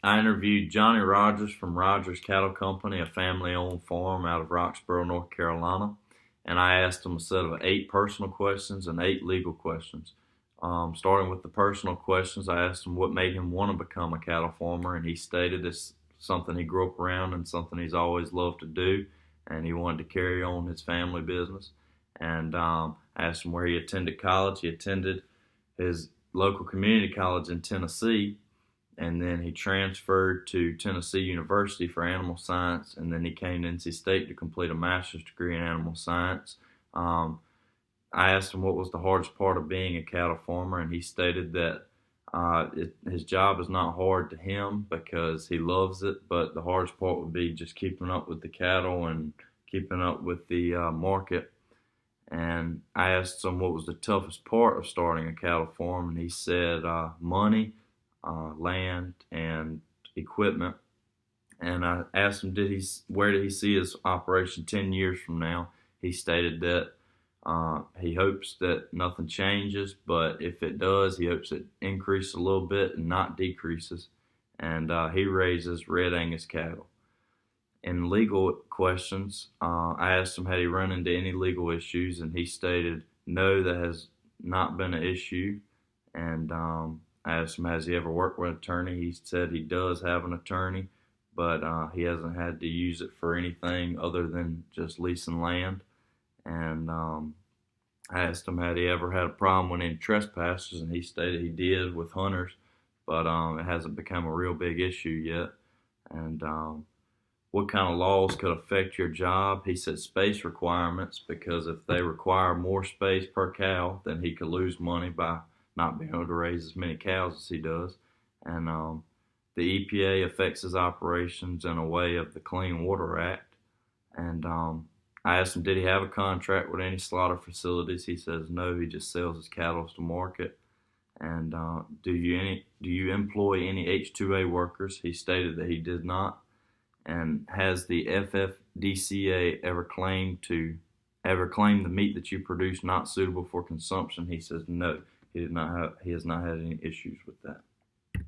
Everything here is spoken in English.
I interviewed Johnny Rogers from Rogers Cattle Company, a family-owned farm out of Roxborough, North Carolina, and I asked him a set of 8 personal questions and 8 legal questions. Starting with the personal questions, I asked him what made him want to become a cattle farmer, and he stated it's something he grew up around and something he's always loved to do, and he wanted to carry on his family business. And I asked him where he attended college. He attended his local community college in Tennessee, and then he transferred to Tennessee University for animal science, and then he came to NC State to complete a master's degree in animal science. I asked him what was the hardest part of being a cattle farmer, and he stated that his job is not hard to him because he loves it, but the hardest part would be just keeping up with the cattle and keeping up with the market. And I asked him what was the toughest part of starting a cattle farm, and he said money, land, and equipment. And I asked him, where did he see his operation 10 years from now? He stated that he hopes that nothing changes, but if it does, he hopes it increases a little bit and not decreases. And he raises red Angus cattle. In legal questions, I asked him had he run into any legal issues, and he stated no, that has not been an issue. And I asked him, has he ever worked with an attorney? He said he does have an attorney, but he hasn't had to use it for anything other than just leasing land. And I asked him had he ever had a problem with any trespassers, and he stated he did with hunters, but it hasn't become a real big issue yet. And what kind of laws could affect your job? He said space requirements, because if they require more space per cow, then he could lose money by not being able to raise as many cows as he does. And the EPA affects his operations in a way of the Clean Water Act. And I asked him, did he have a contract with any slaughter facilities? He says no, he just sells his cattle to market. And do you employ any H-2A workers? He stated that he did not. And has the FFDCA ever claimed the meat that you produce not suitable for consumption? He says no, he has not had any issues with that.